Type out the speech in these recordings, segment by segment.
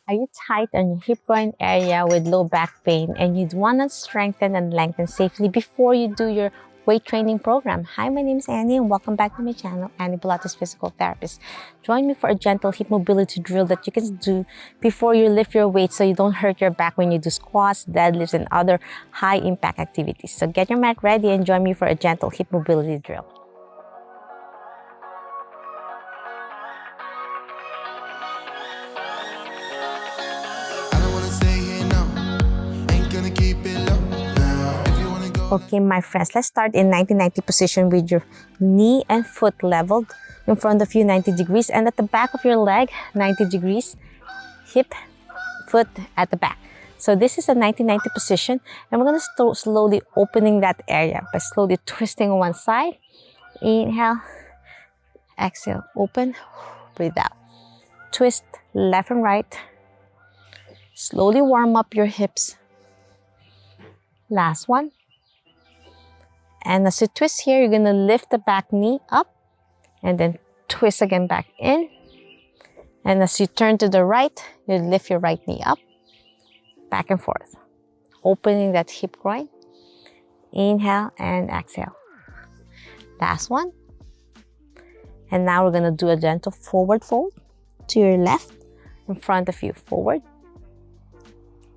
Are you tight on your hip groin area with low back pain and you'd want to strengthen and lengthen safely before you do your weight training program? Hi, my name is Annie and welcome back to my channel, Annie Pilates Physical Therapist. Join me for a gentle hip mobility drill that you can do before you lift your weight so you don't hurt your back when you do squats, deadlifts, and other high impact activities. So get your mat ready and join me for a gentle hip mobility drill. Okay, my friends, let's start in 90-90 position with your knee and foot leveled in front of you 90 degrees and at the back of your leg 90 degrees, hip, foot at the back. So this is a 90-90 position and we're going to start slowly opening that area by slowly twisting on one side. Inhale, exhale, open, breathe out. Twist left and right. Slowly warm up your hips. Last one. And as you twist here, you're going to lift the back knee up and then twist again back in. And as you turn to the right, you lift your right knee up, back and forth, opening that hip groin. Inhale and exhale. Last one. And now we're going to do a gentle forward fold to your left in front of you, forward,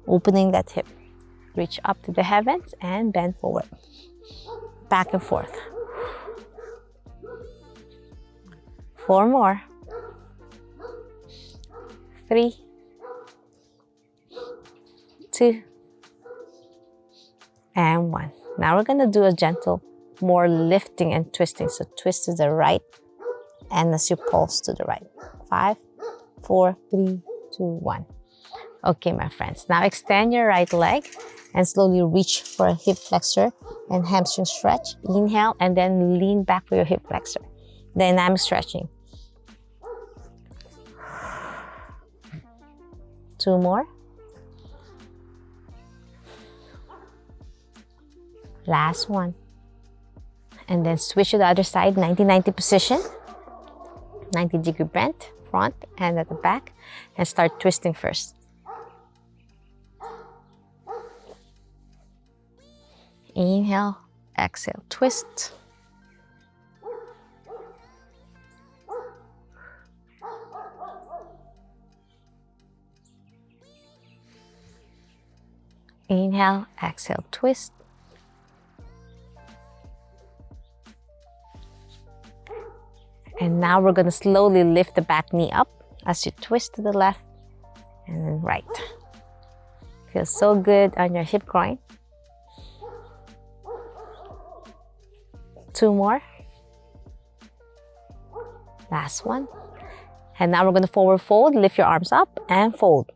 opening that hip. Reach up to the heavens and bend forward. Back and forth. 4 more. 3, 2, and 1. Now we're going to do a gentle, more lifting and twisting. So twist to the right and as you pulse to the right. 5, 4, 3, 2, 1. Okay, my friends. Now extend your right leg and slowly reach for a hip flexor and hamstring stretch. Inhale and then lean back for your hip flexor. Dynamic stretching. 2 more. Last one. And then switch to the other side, 90-90 position. 90-degree bend, front and at the back. And start twisting first. Inhale, exhale, twist. Inhale, exhale, twist. And now we're going to slowly lift the back knee up as you twist to the left and then right. Feels so good on your hip groin. 2 more. Last one. And now we're going to forward fold. Lift your arms up and fold.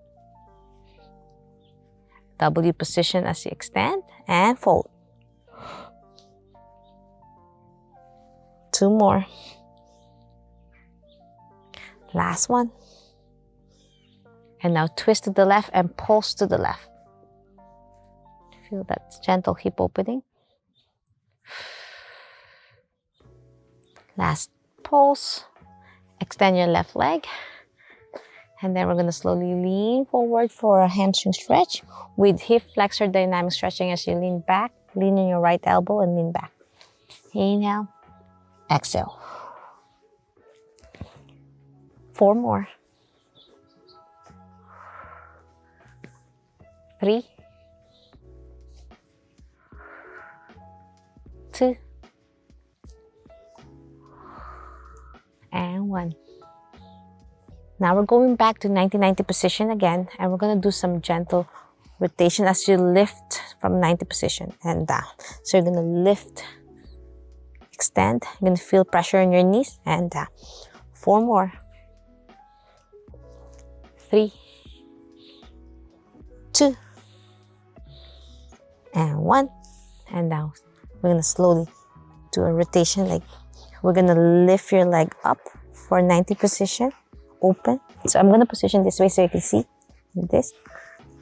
W position as you extend and fold. 2 more. Last one. And now twist to the left and pulse to the left. Feel that gentle hip opening. Last pulse. Extend your left leg. And then we're going to slowly lean forward for a hamstring stretch with hip flexor dynamic stretching as you lean back. Lean on your right elbow and lean back. Inhale. Exhale. 4 more. 3, 2, and 1. Now we're going back to 90-90 position again, and we're going to do some gentle rotation as you lift from 90 position and down. So you're going to lift, extend. You're going to feel pressure in your knees and down. 4 more. 3, 2, and 1. And now we're going to slowly do a rotation. Like we're going to lift your leg up for 90 position. Open. So I'm going to position this way so you can see this.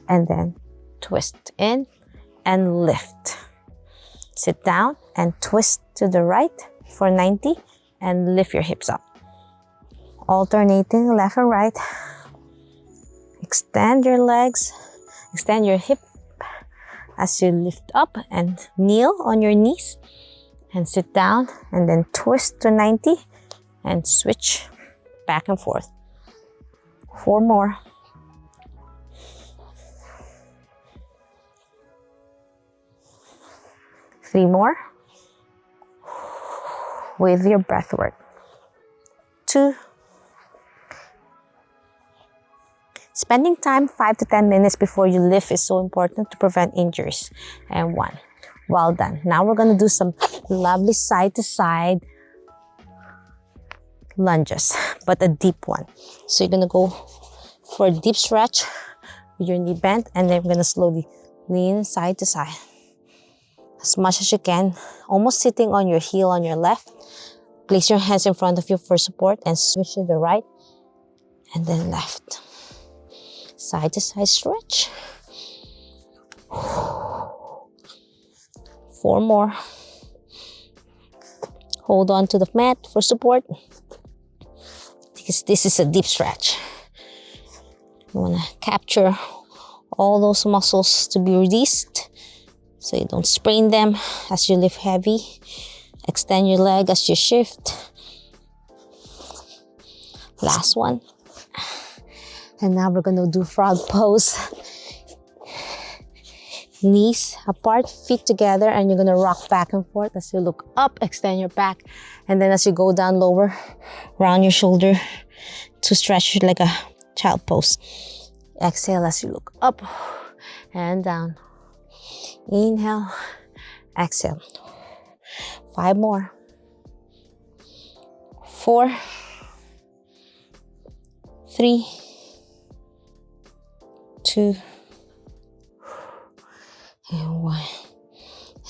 And then twist in and lift. Sit down and twist to the right for 90 and lift your hips up. Alternating left and right. Extend your legs, extend your hip as you lift up and kneel on your knees and sit down and then twist to 90 and switch back and forth. 4 more. 3 more with your breath work. 2. Spending time 5 to 10 minutes before you lift is so important to prevent injuries. And 1. Well done. Now we're going to do some lovely side to side lunges, but a deep one. So you're going to go for a deep stretch with your knee bent, and then we're going to slowly lean side to side as much as you can, almost sitting on your heel on your left. Place your hands in front of you for support and switch to the right and then left. Side to side stretch. 4 more. Hold on to the mat for support because this is a deep stretch. You want to capture all those muscles to be released so you don't sprain them as you lift heavy. Extend your leg as you shift. Last one. And now we're going to do frog pose. Knees apart, feet together, and you're going to rock back and forth as you look up, extend your back. And then as you go down lower, round your shoulder to stretch like a child pose. Exhale as you look up and down. Inhale, exhale. 5 more. 4, 3, 2, and 1.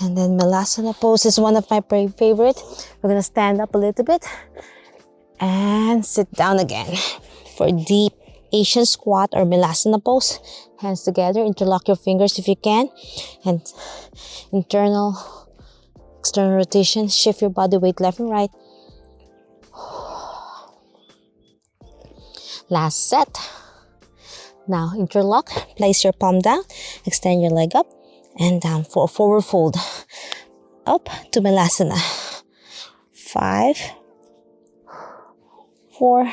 And then Malasana pose is one of my favorite. We're gonna stand up a little bit and sit down again for a deep Asian squat or Malasana pose. Hands together, interlock your fingers if you can, and internal, external rotation. Shift your body weight left and right. Last set. Now interlock, place your palm down, extend your leg up and down for a forward fold. Up to Malasana. 5, 4,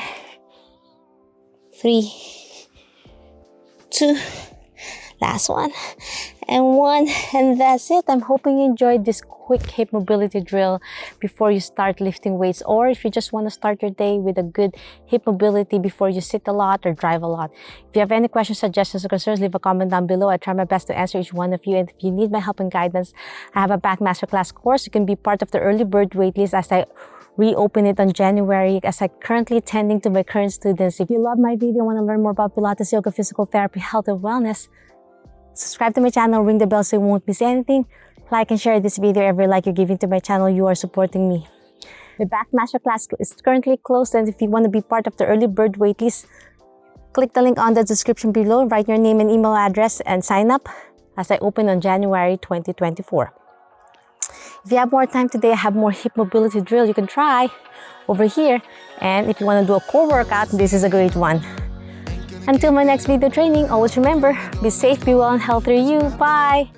3, 2, last one, and 1, and that's it. I'm hoping you enjoyed this quick hip mobility drill before you start lifting weights, or if you just want to start your day with a good hip mobility before you sit a lot or drive a lot. If you have any questions, suggestions, or concerns, leave a comment down below. I try my best to answer each one of you. And if you need my help and guidance, I have a back masterclass course. You can be part of the early bird waitlist as I reopen it on January, as I currently tending to my current students. If you love my video, want to learn more about Pilates, yoga, physical therapy, health, and wellness, subscribe to my channel, ring the bell so you won't miss anything. Like and share this video. Every like you're giving to my channel, you are supporting me. The back masterclass is currently closed, and if you want to be part of the early bird waitlist, click the link on the description below, write your name and email address, and sign up as I open on January 2024. If you have more time today, I have more hip mobility drill you can try over here. And if you want to do a core workout, this is a great one. Until my next video training, always remember, be safe, be well, and healthy you. Bye!